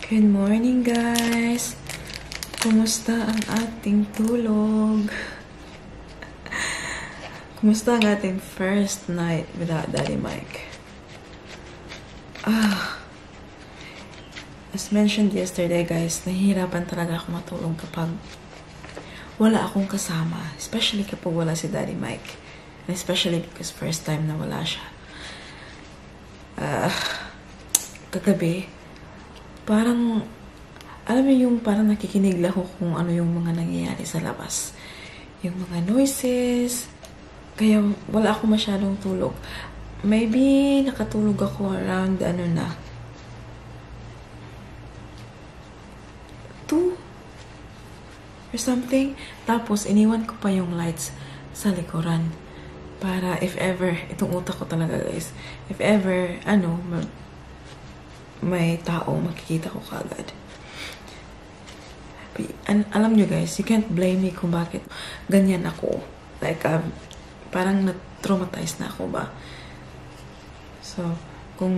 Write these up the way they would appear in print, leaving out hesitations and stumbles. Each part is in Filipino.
Good morning, guys! Kumusta ang ating tulog? Kumusta ang ating first night without Daddy Mike? As mentioned yesterday, guys, nahihirapan talaga ako matulog kapag wala akong kasama. Especially kapag wala si Daddy Mike. And especially because first time na wala siya. Kagabi, parang, alam mo yung parang nakikinig lang ako kung ano yung mga nangyayari sa labas. Yung mga noises. Kaya wala ako masyadong tulog. Maybe nakatulog ako around, 2 or something. Tapos, iniwan ko pa yung lights sa likuran. Para if ever, itong utak ko talaga, guys. If ever, may tao, makikita ko kagad. And alam nyo, guys, you can't blame me kung bakit ganyan ako. Like, parang na-traumatize na ako ba? So, kung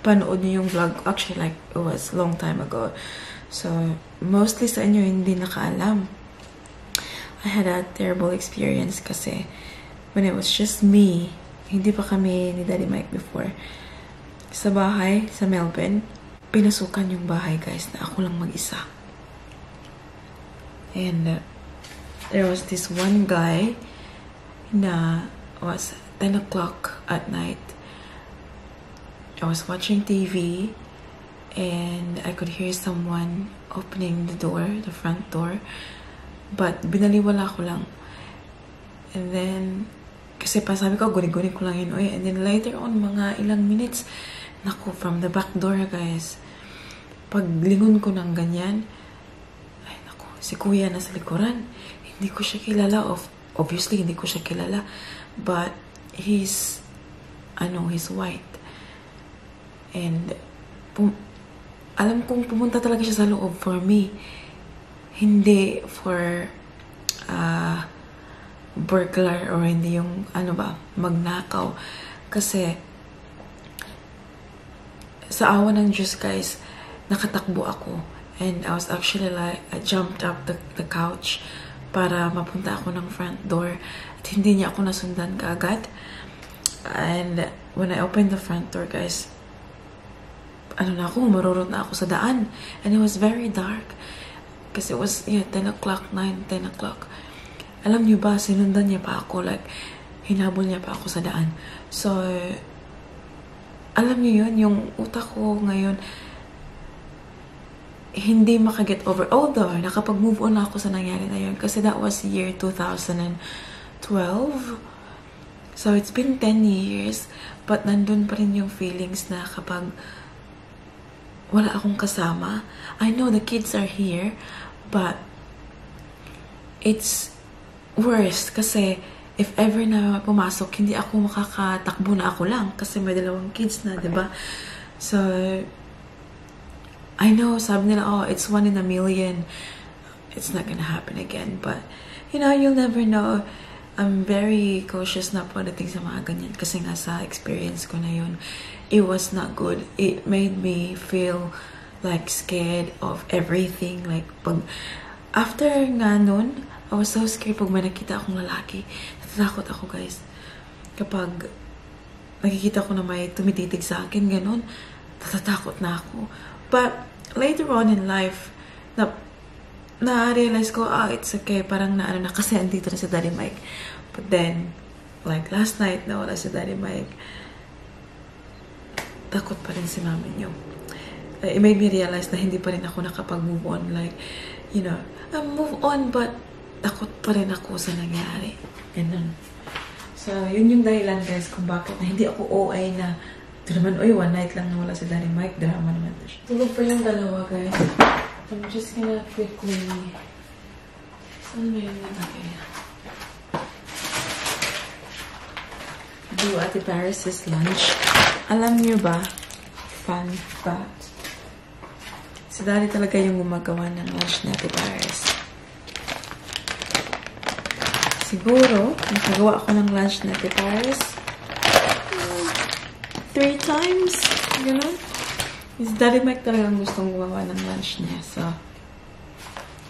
panood niyo yung vlog, actually, like, it was long time ago. So, mostly sa inyo hindi nakaalam. I had a terrible experience kasi when it was just me, hindi pa kami ni Daddy Mike before. Sa bahay, sa Melbourne, pinasukan yung bahay, guys, na ako lang mag-isa. And there was this one guy na was 10 o'clock at night. I was watching TV and I could hear someone opening the door, the front door. But binaliwala ko lang. And then, kasi sabi ko, guni-guni ko lang yun. And then later on, mga ilang minutes, naku, from the back door, guys. Paglingon ko ng ganyan, ay naku, si kuya na sa likuran. Hindi ko siya kilala. Obviously, hindi ko siya kilala. But, he's white. And, alam kong pumunta talaga siya sa loob for me. Hindi for burglar or hindi yung magnakaw. Kasi sa awa ng Diyos, guys, nakatakbo ako. And I was actually like, I jumped up the couch para mapunta ako ng front door. At hindi niya ako nasundan kaagad. And when I opened the front door, guys, marurot na ako sa daan. And it was very dark. Kasi it was, 10 o'clock, 9, 10 o'clock. Alam niyo ba, sinundan niya pa ako. Like, hinabol niya pa ako sa daan. So, alam niyo yun, yung utak ko ngayon, hindi makaget over. Although, nakapag-move on ako sa nangyari na yun. Kasi that was year 2012. So, it's been 10 years. But nandun pa rin yung feelings na kapag wala akong kasama. I know the kids are here, but it's worse kasi if ever na pumasok, hindi ako makakatakbo na ako lang kasi may 2 kids na, diba? So, I know, sabi nila, it's 1 in a million. It's not gonna happen again. But, you'll never know. I'm very cautious na pagdating sa mga ganyan kasi nga sa experience ko na yun, it was not good. It made me feel like scared of everything. Like, after nga nun, I was so scared pag may nakita akong lalaki. Natatakot ako, guys. Kapag nakikita ko na may tumititig sa akin, ganun, natatakot na ako. But later on in life, na-realize ko, it's okay. Parang na kasi andito na si Daddy Mike. But then, like last night, na wala si Daddy Mike, takot pa rin si mami niyo. It made me realize na hindi pa rin ako nakapag-move on. Like, I move on, but takot pa rin ako sa nangyari. Ganun. So, yun yung dahilan, guys, kung bakit na hindi ako OA na ito naman, one night lang na wala si Daddy Mike. Drama naman to siya. Tulog pa yung dalawa, guys. I'm just gonna quickly... Saan ba yung nagkakaya? Do Ate Paris' lunch. Alam niyo ba? Fun fact. Si Daddy talaga yung gumagawa ng lunch ni Ate Paris. Siguro, nakagawa ako ng lunch ni Ate Paris 3 times. Ganun. Is Daddy Mike talagang gustong gumawa ng lunch niya. So,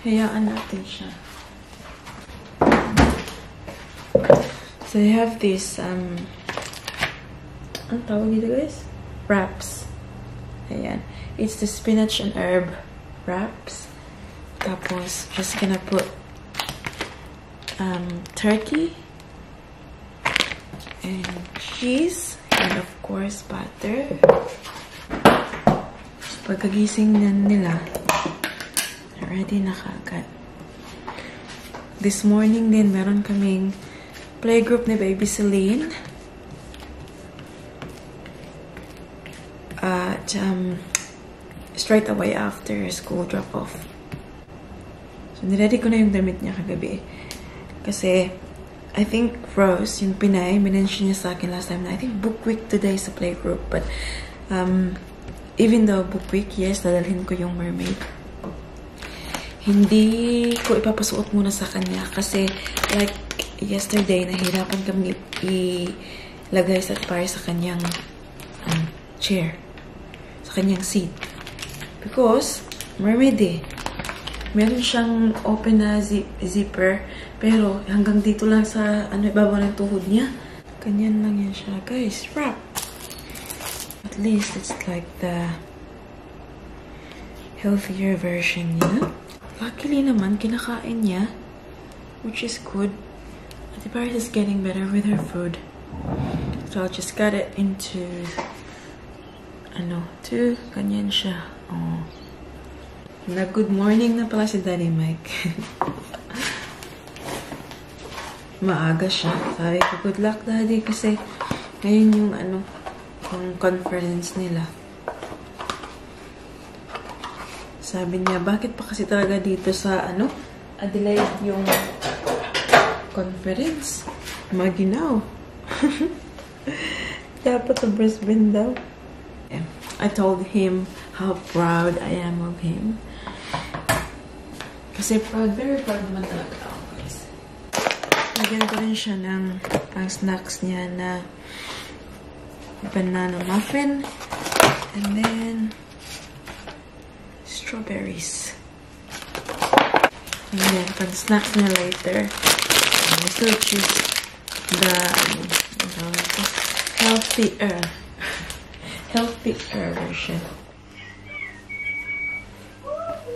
hayaan natin siya. So, I have this, ano tawag dito guys? Wraps. Ayan. It's the spinach and herb wraps. Tapos, just gonna put turkey and cheese and of course butter. So, pagkagising nila, ready na kaagad. This morning din, meron kaming playgroup ni Baby Celine. At straight away after school drop-off. So, niready ko na yung damit niya kagabi. Kasi, I think Rose, yung Pinay, minention niya sa akin last time na I think book week today sa playgroup. But, even though book week, yes, dadalhin ko yung mermaid. Hindi ko ipapasuot muna sa kanya. Kasi, like, yesterday, nahirapan kami ilagay para sa kanyang chair. Sa kanyang seat. Because, mermaid eh. Meron siyang open na zipper, pero hanggang dito lang sa ibabaw ng tuhod niya. Ganyan lang yan siya. Guys, wrap. At least it's like the healthier version niya. Luckily naman, kinakain niya, which is good. Ate Paris is getting better with her food. So I'll just cut it into ganyan siya. Oh. Na good morning na pala si Daddy Mike. Maaga siya. Sabi ko, good luck Daddy, kasi ngayon yung yung conference nila. Sabi niya, bakit pa kasi talaga dito sa Adelaide yung conference? Maginaw. Dapat sa Brisbane daw. I told him how proud I am of him. Kasi proud, very proud naman talaga ako, guys. Lagyan ko rin siya ng snacks niya na banana muffin. And then, strawberries. And then, pang snacks niya later, I still choose the healthier version.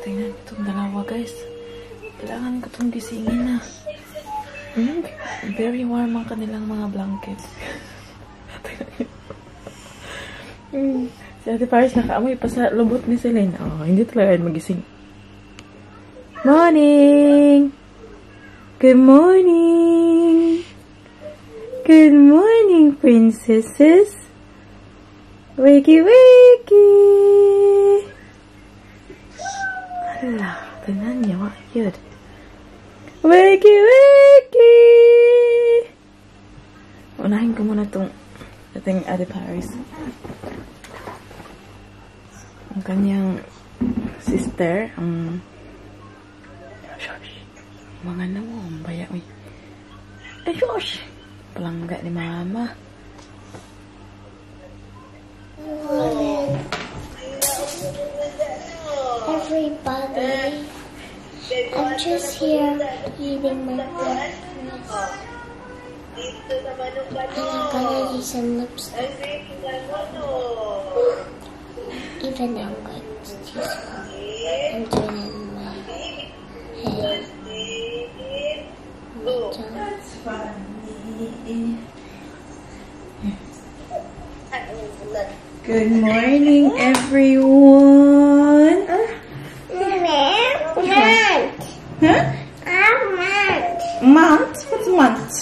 Tingnan itong dalawa, guys. Kailangan ko itong gisingin na. Very warm ang kanilang mga blankets. Si Ate Paris nakaamoy pa sa lubot ni Celine. Oh, hindi talaga magising. Morning! Good morning! Good morning, princesses! Wakey, wakey! Hala, tingnan niya, what cute. Wakey, wakey! Unahin ko muna itong ating Ate Paris. Ang kanyang sister, mga nawang baya, uy. Ay, gosh! Palangga ni Mama. Everybody, I'm just here eating my breakfast. And I'm gonna use some lipstick. Even I'm going to use some. I'm doing it in my hair. That's funny. Good morning, everyone. Huh? Mount? What's mount?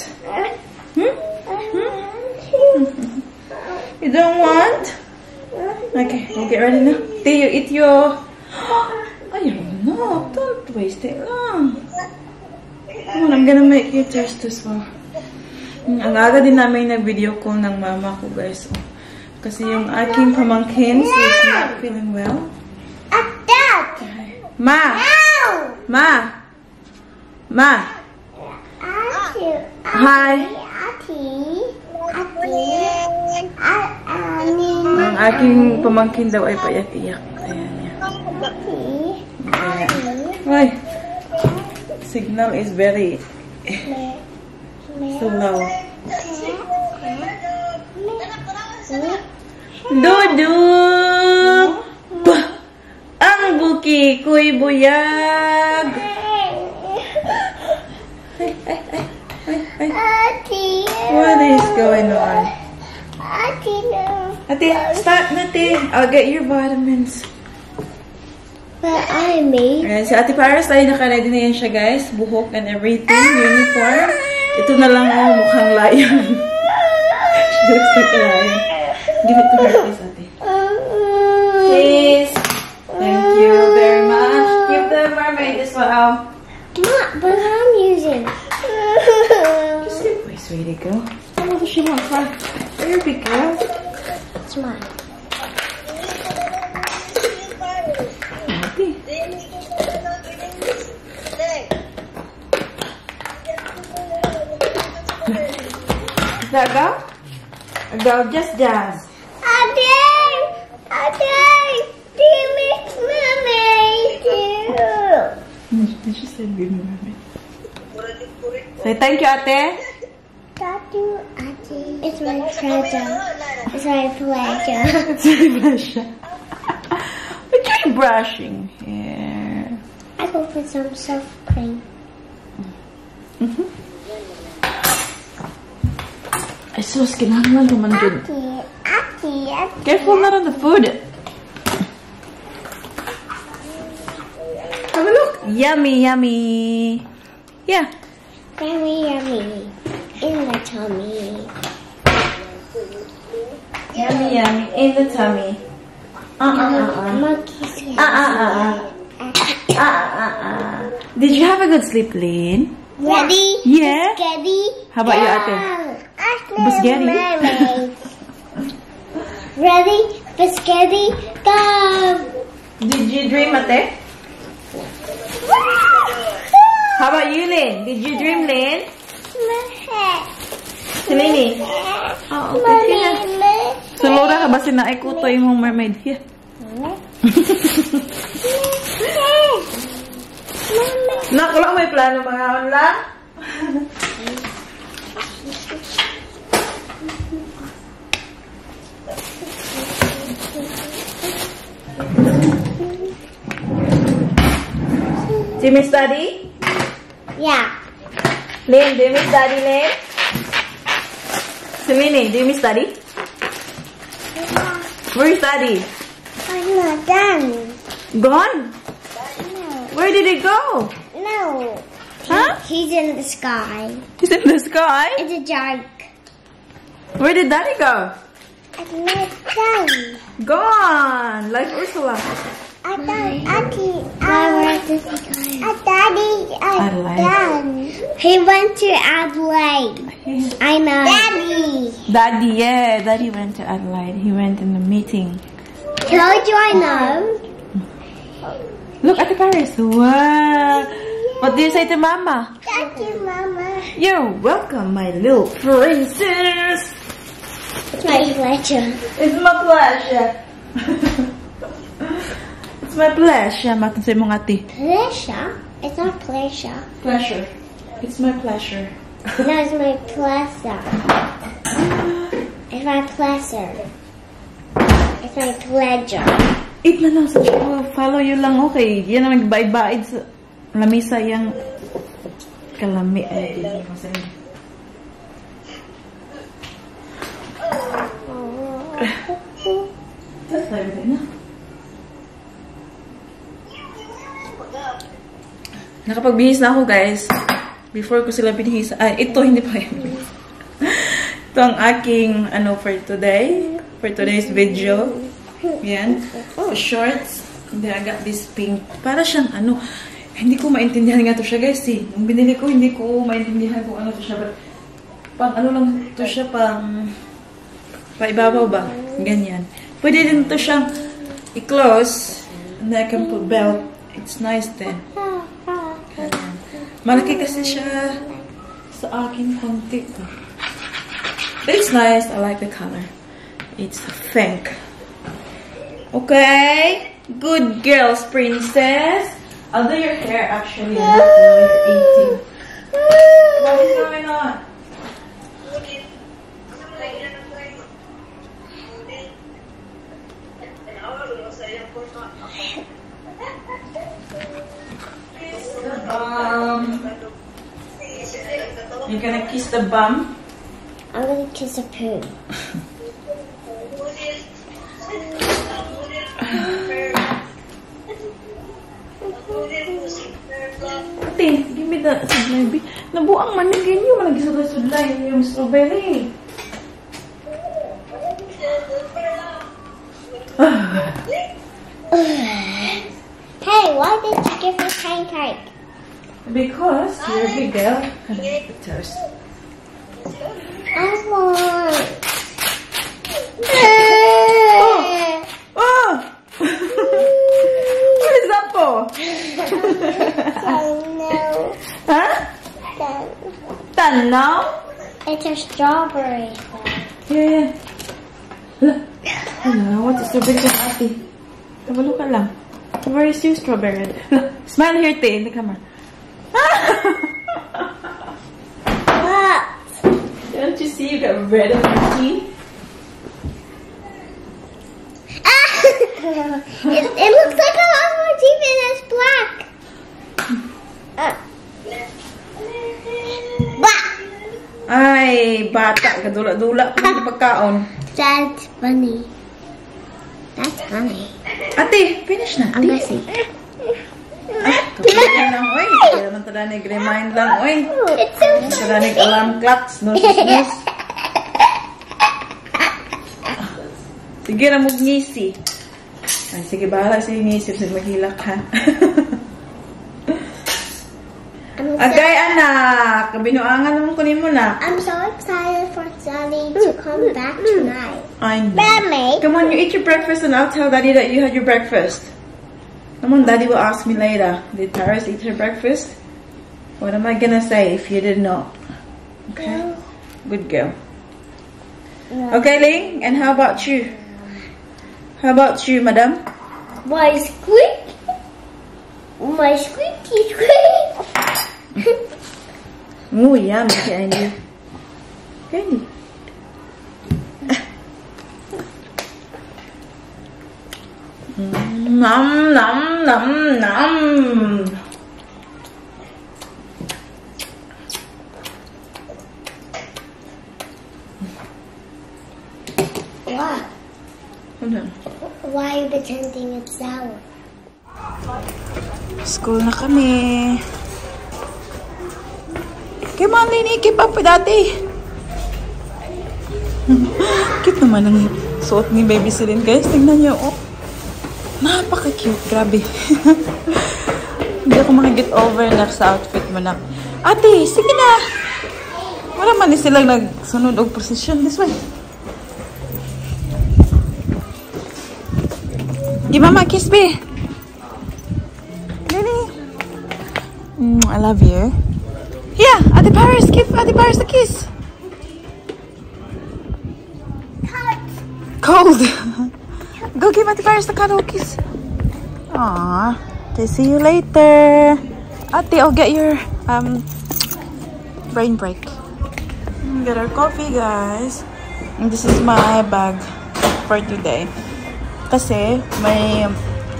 You don't want? Okay, we'll get ready now. Did you eat your... I don't know. Don't waste it long. Come on, I'm gonna make you taste as well. Ang aga din namin na video call ng mama ko, guys. Kasi yung aking pamangkin is not feeling well. Ma! Ma! Ma! Hi! Ang aking pamangkin daw ay paiyak-iyak. Ayan yan. Why? Signal is very so low. Dudu! Ang buki ko'y buyag! What is going on? Ate, stop na, ate. I'll get your vitamins. But I made. Ayan, si Ate Paris tayo naka-ready na yan siya, guys. Buhok and everything. Uniform. Ito na lang, oh, mukhang lion. She looks like a lion. Give it to her, please, ate. Please. Thank you very much. Give the mermaid as well. Not, but I'm using. Just give away, sweetie girl. Oh, she wants one. There we go. It's mine. Is that a go? A go, just jazz. Did she say baby mermaid? Say thank you, ate. Thank you, Auntie. It's my pleasure. It's my pleasure. It's my pleasure. We're doing brushing here. I go for some soft cream. Ay, sus, kinahanglan ko man dun. Auntie. Careful not on the food. Have a look. Yummy, yummy. Yeah. Very yummy. In the tummy. Yummy, yummy. In the tummy. Monkey's Did you have a good sleep, Lynn? Ready? Yeah. Spaghetti. How about you, ate? Spaghetti. Ready? Spaghetti. Go. Did you dream, ate? How about you, Lynn? Did you dream, Lynn? Si Lini? Oh, okay. Sulura ka ba sinaikuto yung mermaid? Here. Nak, wala may plano mga onla? Do you miss Daddy? Yeah. Lynn, do you miss Daddy, Lynn? Selene, do you miss Daddy? Where is Daddy? I'm not done. Gone? No. Where did he go? No. Huh? He's in the sky. He's in the sky? It's a giant. Where did Daddy go? I'm not done. Gone! Like Ursula. I'm done. Auntie, Daddy, I'm Adelaide. done. He went to Adelaide. I know. Daddy. Daddy, yeah. Daddy went to Adelaide. He went in the meeting. Told you I know. Look at the Paris. Wow. What do you say to Mama? Thank you, Mama. You're welcome, my little princess. It's my pleasure. It's my pleasure. It's my pleasure. Matan sa mong ati. Pleasure? It's not pleasure. Pleasure. It's my pleasure. No, it's my pleasure. It's my pleasure. It's my pleasure. Eat na lang sa follow you lang, okay. Yan ang nagbaid-baid sa lamisa yung kalami. Nakapagbihis na ako, guys. Before ko sila binihis. Ay, ito, hindi pa yan. Ito ang aking, for today. For today's video. Yan. So, shorts. And then I got this pink. Para siyang, hindi ko maintindihan nga to siya, guys, eh. Nung binili ko, hindi ko maintindihan kung ano to siya. But, pang lang to siya, paibabaw ba? Ganyan. Pwede din to siyang i-close. And then I can put belt. It's nice then. Malaki kasi siya sa akin konti. But it's nice. I like the color. It's pink. Okay? Good girls, princess. I'll do your hair actually. You're 18. What is going on? You're gonna kiss the bum? I'm gonna kiss the poo. Ate, give me the baby. Nabuang man ni ganyo, malagisudlay yung strawberry. Hey, why did you give me pancake? Because you're a big girl. Toast. I want. Oh! What is that for? No. Huh? Done now? It's a strawberry. Yeah. Hello, what is strawberry ka, ate? Kabalo ka lang. Where is your strawberry? Smile here, Tay, in the camera. What? Don't you see you got red on your teeth? It looks like I have more teeth and it's black. Ay, bata. Kadula-dula pa sa pagkaon. That's funny. That's funny. Ate, finish na. I'm messy. Ay, kapag lang, oy. Kaya naman tadanig remind lang, oy. It's so funny. Tadanig alarm clocks. No, sis. Sige na mong ngisi. Ay, sige, bahala sa ngisi. Sige, maghilak, ha? Agay, anak. Binuangan naman kunin mo na. I'm so excited for Daddy to come back tonight. I know. Mommy. Come on, you eat your breakfast and I'll tell Daddy that you had your breakfast. Come on, Daddy will ask me later. Did Paris eat her breakfast? What am I gonna say if you did not? Okay. No. Good girl. No. Okay, Ling. And how about you? How about you, madam? My squeak. My squeaky squeak. Oh, yummy candy. Candy. Nom, nom, nom, nom. What? Hold on. Why are you pretending it's sour? School na kami. Come on, Lini. Keep up with Daddy. Cute naman ang suot ni Baby Celine, guys. Tingnan niyo, oh. Napaka-cute. Grabe. Hindi ako maka-get over na sa outfit mo na. Ate, sige na. Wala man silang nagsunod og position. This way. Give Mama a kiss, be. Lini. I love you. Yeah, Ate Paris, give Ate Paris a kiss. Cold. Go give Ate Paris the cuddle kiss. Aww. Okay, see you later. Ate, I'll get your brain break. Get our coffee, guys. And this is my bag for today. Kasi may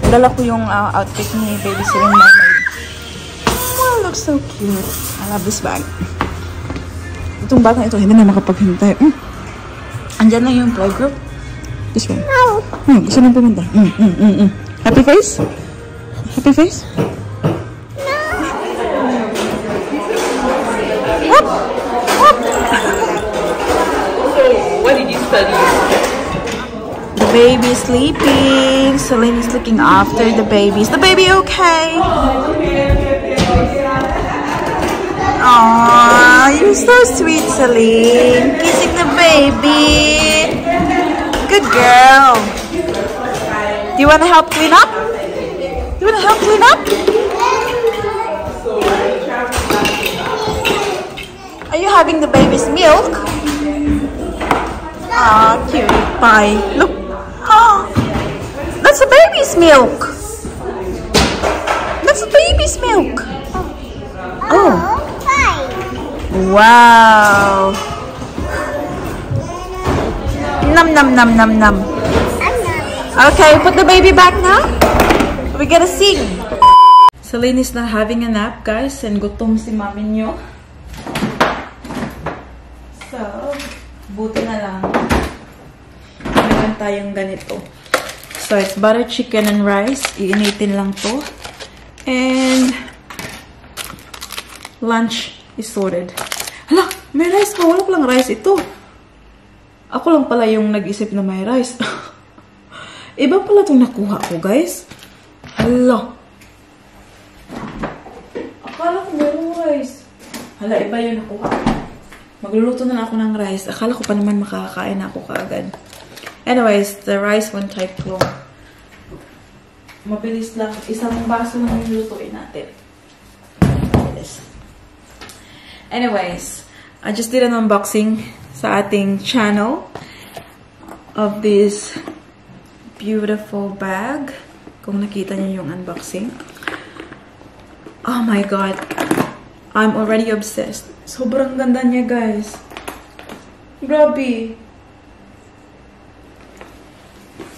dala ko yung outfit ni Baby Celine Mermaid. Oh, looks so cute. I love this bag. Itong bag na ito, hindi na makapaghintay. Andyan na yung playgroup. This one. No. Gusto nang pumunta. Happy face? Happy face? No. Up! Up! So, what did you study? The baby is sleeping. Celine is looking after the baby. Is the baby okay? Aww, you're so sweet, Celine. Kissing the baby. Good girl. Do you want to help clean up? Do you want to help clean up? Are you having the baby's milk? Aw, cute. Bye. Look. Oh, the That's a baby's milk. That's a baby's milk. Oh. Wow. Num num num num num. Okay, put the baby back now. We gotta sing. Celine is not having a nap, guys, and gutom si mami nyo. So, buti na lang. Meron tayong ganito. So, it's butter chicken and rice. Iinitin lang to. And lunch is sorted. Hala, may rice pa. Wala palang rice ito. Ako lang pala yung nag-isip na may rice. Iba pala itong nakuha ko, guys. Hala. Akala ko mayroong rice. Hala, iba yung nakuha ko. Magluluto na ako ng rice. Akala ko pa naman makakakain ako kaagad. Anyways, the rice won't take long. Mabilis lang. Isang baso lang yung lutuin natin. Anyways, I just did an unboxing sa ating channel of this beautiful bag. Kung nakita niyo yung unboxing. Oh my god. I'm already obsessed. Sobrang ganda niya, guys. Grabe.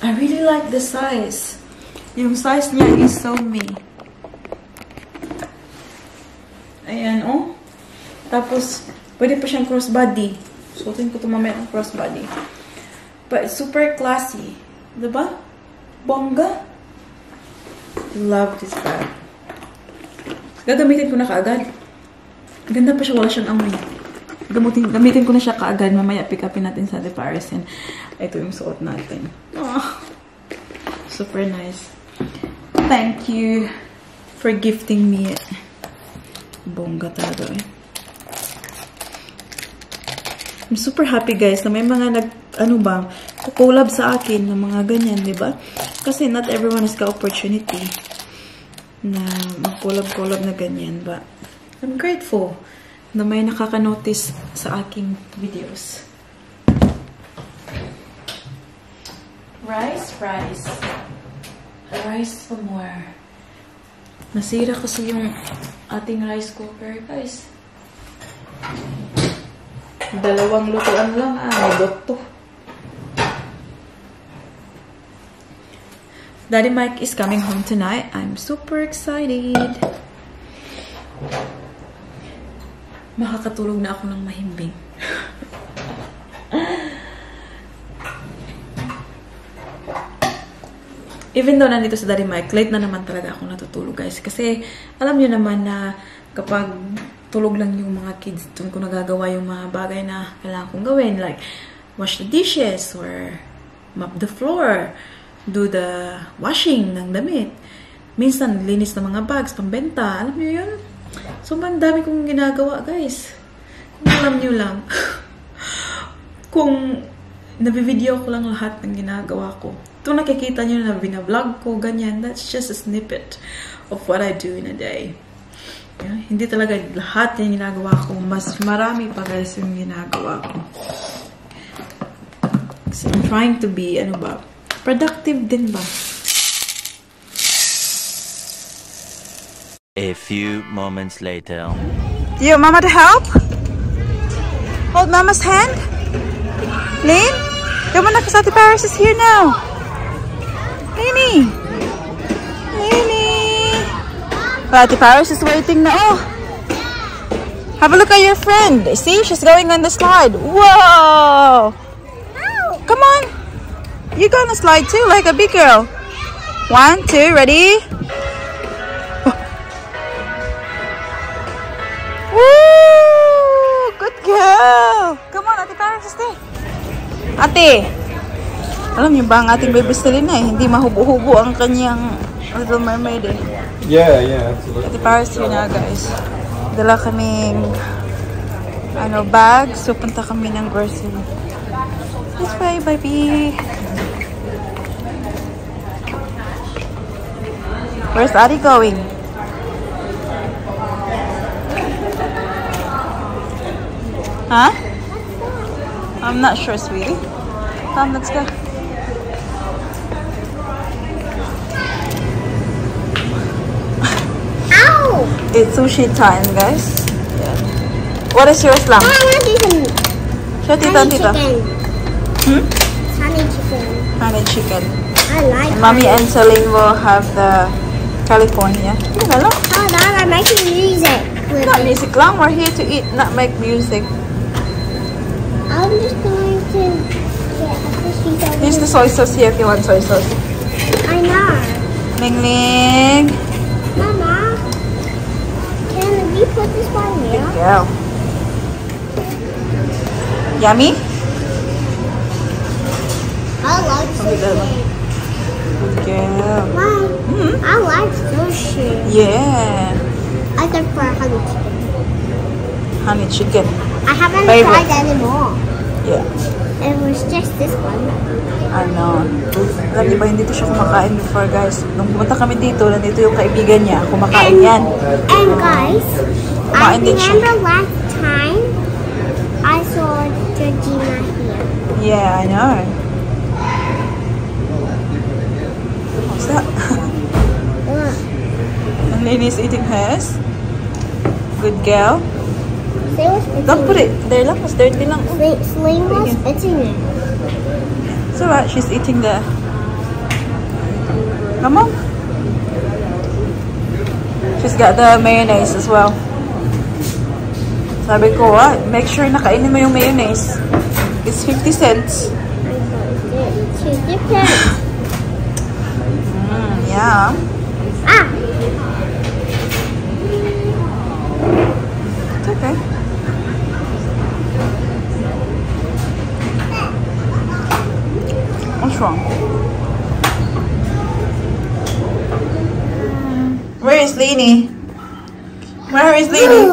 I really like the size. Yung size niya is so me. Ayan, oh. Tapos, pwede pa siyang crossbody. Suotin ko ito mamaya ng crossbody. But it's super classy. Diba? Bongga. Love this bag. Gagamitin ko na kaagad. Ganda pa siya, wala siyang amoy. Gamitin ko na siya kaagad. Mamaya pick upin natin sa The Paris. And ito yung suot natin. Oh, super nice. Thank you for gifting me it. Bongga talaga eh. I'm super happy, guys, na may mga kukulab sa akin ng mga ganyan, di ba? Kasi not everyone has got opportunity na mag-collab na ganyan. But I'm grateful na may nakaka-notice sa aking videos. Rice. Rice for more. Nasira kasi yung ating rice cooker, guys. Dalawang lutuan lang. Dokto. Daddy Mike is coming home tonight. I'm super excited. Makakatulog na ako ng mahimbing. Even though nandito sa Daddy Mike, late na naman talaga ako natutulog, guys. Kasi alam niyo naman na kapag tulog lang yung mga kids, doon ko nagagawa yung mga bagay na kailangan kong gawin. Like, wash the dishes or mop the floor. Do the washing ng damit. Minsan, linis ng mga bags, pambenta. Alam niyo yun? So, ang dami kong ginagawa, guys. Kung alam niyo lang. Kung nabivideo ko lang lahat ng ginagawa ko. Ito nakikita niyo na binablog ko, ganyan. That's just a snippet of what I do in a day. Yeah, hindi talaga lahat yung ginagawa ko. Mas marami pa, guys, yung ginagawa ko. So, I'm trying to be, productive din ba? A few moments later. Do you want Mama to help? Hold Mama's hand? Lane? Come on, because Ate Paris is here now. Lainey! Ate Paris is waiting now. Oh. Have a look at your friend. See, she's going on the slide. Whoa! Come on. You go on the slide too, like a big girl. 1, 2, ready? Oh. Woo! Good girl. Come on, Ate Paris is there. Ate, alam niyo ba ang ating baby Selena hindi mahubo-hubo ang kanyang Little Mermaid eh. Yeah, absolutely. Ate Paris yun na, guys. Dala kaming bag. So, punta kami ng grocery. This way, baby. Where's Daddy going? Huh? I'm not sure, sweetie. Come, let's go. It's sushi time, guys. Yeah. What is yours, Lam? I want to do some Show tita, tita. chicken. Honey chicken. Honey chicken. I like And Mommy and Celine will have the California. Hello. Oh, Dad, I'm making music. With Not it. music lang. We're here to eat, not make music. I'm just going to get the fishies over Here's the soy sauce here if you want soy sauce. I know. Ling Ling. Mama, can we put this one here? Good girl. Yummy? I like Okay, that one. sushi. Good girl. Mom, I like sushi. Yeah. I think for honey chicken. Honey chicken. I haven't Favorite. tried anymore. Yeah. It was just this one. I know. Alam niyo ba, hindi to siya kumakain before, guys. Nung pumunta kami dito, nandito yung kaibigan niya. Kumakain yan. And guys, I Kumain din siya. remember last time I saw Georgina here. Yeah, I know. What's that? Look, And Lainey's eating hers. Good girl. they were spitting Don't put it there lang. Mas dirty lang. Sling was spitting it. It's alright. She's eating the... Come on. She's got the mayonnaise as well. Sabi ko, make sure nakainin mo yung mayonnaise. It's 50 cents. She's different. Yeah. Ah! It's okay. What's wrong? Where is Lainey? Where is Lainey?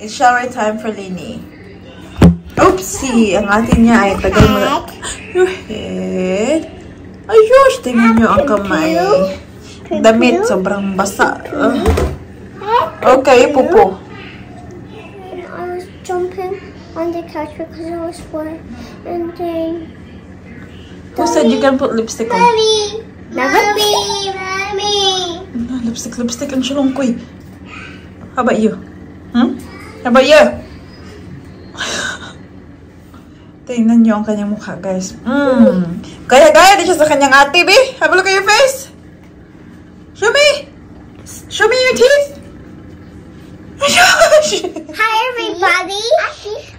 It's shower time for Lainey. Oopsie! Ang atin niya ay tagal mo na. Your head. Ayos! Tingnan niyo ang kamay. Damit, sobrang basa. Okay, pupo. I was jumping on the couch because I was wet. And then... Who said you can put lipstick on? Mommy! Mommy! Mommy! Lipstick ang silongkoy. How about you? Hmm? How about you? Tingnan niyo ang kanyang mukha, guys. Gaya-gaya din siya sa kanyang ate, be. Have a look at your face. Show me. Show me your teeth. Hi, everybody!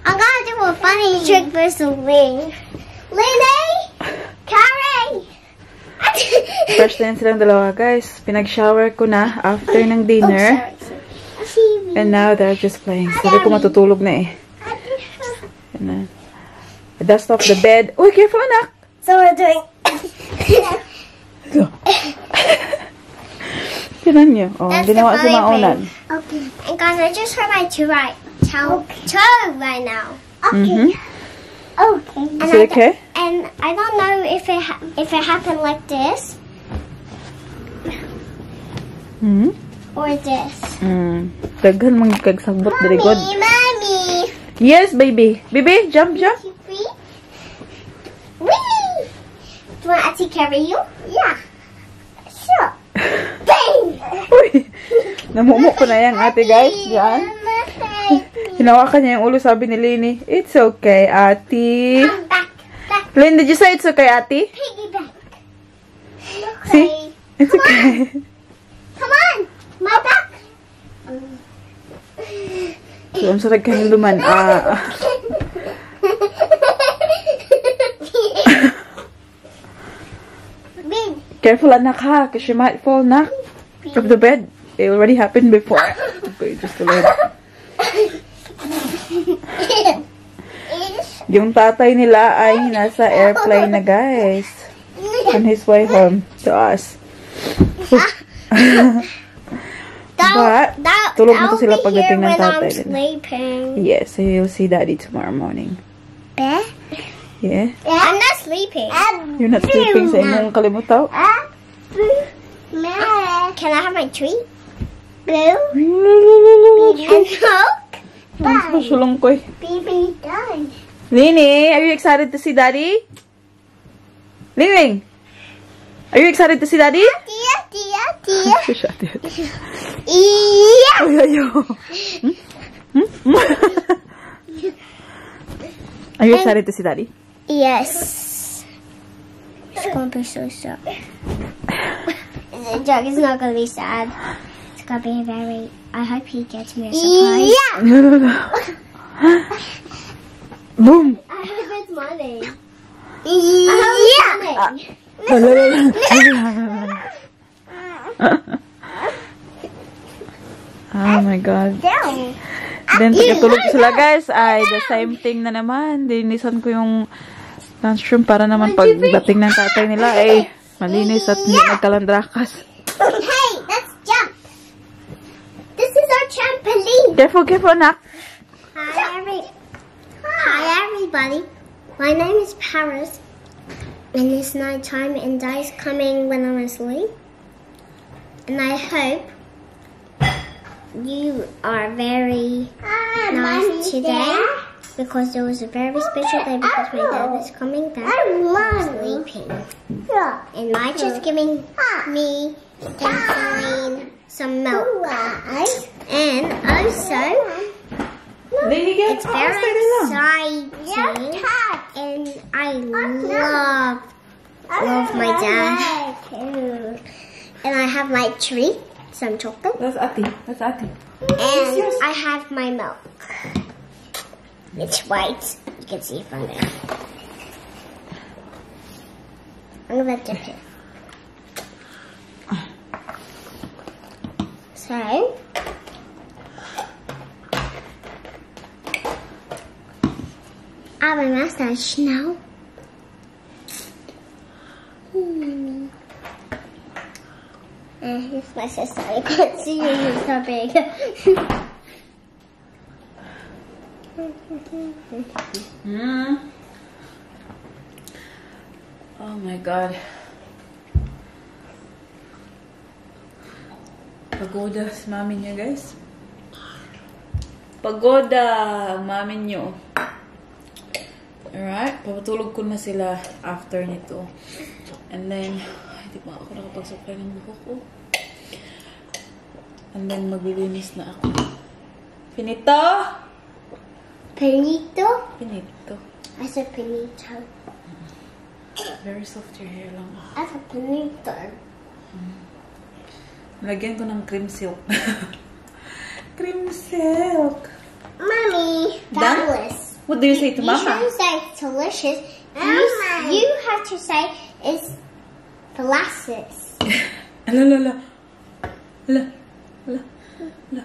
I'm gonna do a funny trick for Celine. Lily! Carrie! Fresh din silang dalawa, guys. Pinag-shower ko na after ng dinner. And now they're just playing. Sabi ko matutulog na eh. And then, I dust off the bed. Uy, careful, anak! So we're doing... Go. Tinan niyo. Oh, That's ginawa the si funny Maunan. Okay. And guys, I just hurt my toe right now. Okay. Okay. Is it okay? And I don't know if it happened like this or this. Daghan mong kagsabot diri god. Mommy. Yes, baby. Baby, jump, jump. Whee! Do you want Auntie carry you? Yeah. Sure. Bang! Uy! Namumo ko na yan, ate, guys. Diyan. Hinawakan niya yung ulo, sabi ni Lainey. It's okay, ate. Back. Lainey, did you say it's okay, ate? Piggyback. See? It's okay. Come on. My back. So, ang sarag kanyang luman. Careful, anak, ha? Because she might fall, nak. From the bed. It already happened before. Okay, just a little. Yung tatay nila ay nasa airplane na, guys. On his way home to us. But, tulog na to sila pagdating ng tatay nila. Yes, so you'll see daddy tomorrow morning. Yeah? I'm not sleeping. You're not sleeping sa inyong kalimutaw? Can I have my treat? Blue? And Coke? Ang pasulong ko eh. Baby done. Lainey, are you excited to see daddy? Ling Ling, are you excited to see daddy? Tia. Shush, ate. Yeah. Ay, ayo. Are you excited to see Daddy? Yes. It's gonna be so sad. The dog is not gonna be sad. It's gonna be very. I hope he gets me a surprise. Yeah. No. Boom. I hope it's money. Yeah. Oh my God. Down. Then pagkatulog sila guys ay the same thing na naman. Dinisan ko yung lunchroom para naman pagdating ng tatay nila ay malinis at hindi nagkalandrakas. Hey, let's jump. This is our trampoline. Careful, careful, nak. Hi everybody. My name is Paris. And it's night time and Dahil's coming when I'm asleep. And I hope you are very nice today because it was a very special day because my dad is coming back from sleeping. And Mike is giving me and some milk. And also, it's very exciting and I love my dad. And I have my treat. Some chocolate. That's Ati. That's Ati. And I have my milk. It's white. You can see from there. I'm gonna dip it. So I have a mustache now. Here's my sister. You can't see you, he's so big. Oh my God. Pagoda si mami niya guys. Pagoda ang mami niyo. Alright, papatulog ko na sila after nito. And then, hindi pa ako nakapagsupply ng buhok ko. And then, maglilinis na ako. Finito? Pinito? Finito. I said pinito. Very soft your hair lang. I said pinito. Lagyan ko ng cream silk. Cream silk. Mommy, fabulous. What do you say to You Mama? shouldn't say delicious. You have to say it's molasses. Ala, ala, ala. Ala, ala, ala.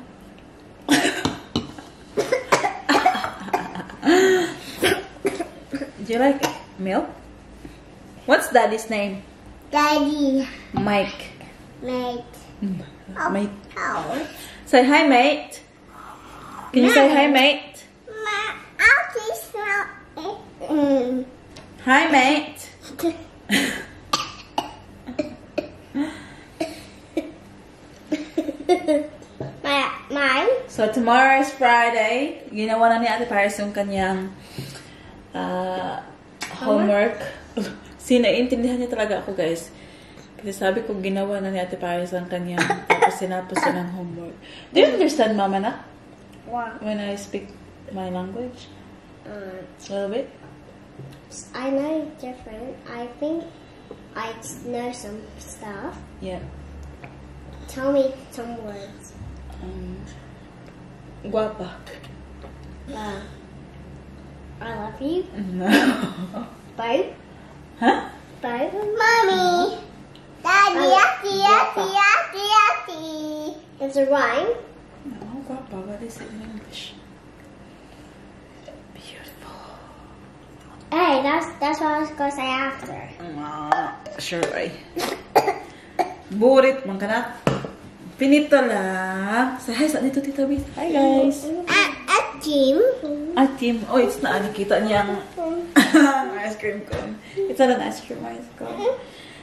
Do you like milk? What's Daddy's name? Daddy. Mike. Mate. Mate. Oh. Say hi, mate. Can you say hi, mate? I'll just smell it. Hi, mate. Mine? So, tomorrow is Friday. Ginawa na ni Ate Paris yung kanyang homework. Sinaintindihan niya talaga ako, guys. Kasi sabi ko, ginawa na ni Ate Paris ang kanyang tapos sinapos na ng homework. Do you understand, Mama, na? What? When I speak my language? A little bit? I know different. I think I know some stuff. Yeah. Tell me some words. Guapa. I love you. No. Both. Huh? Both. Mommy. Daddy, yaki, yaki, yaki, yaki. There's a rhyme. No, guapa. What is it in English? Beautiful. Hey, that's what I was gonna say after. Sure, ay. Burit man ka na. Pinito lang. Say hi sa dito, Tita Beth. Hi, guys. At Jim. Team. Oh, it's not. Nakita niyang ice cream cone. It's not an ice cream cone.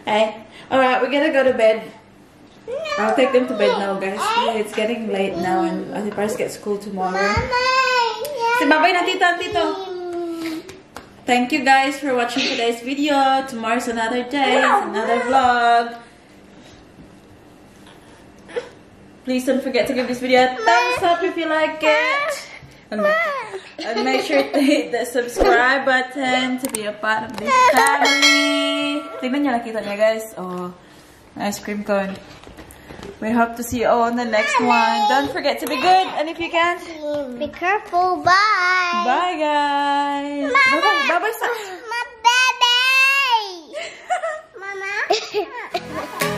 Hey. Alright, we're gonna go to bed. I'll take them to bed now, guys. It's getting late now and Ate Paris gets school tomorrow. Say bye-bye na, Tita, Tito. Thank you guys for watching today's video. Tomorrow's another day. It's another vlog. Please don't forget to give this video a thumbs up if you like it. And make sure to hit the subscribe button to be a part of this family. Tignan niyo, nakita niya guys. Oh, ice cream cone. We hope to see you all on the next one. Don't forget to be good. And if you can, be careful. Bye. Bye guys. Bye-bye. My baby. Mama.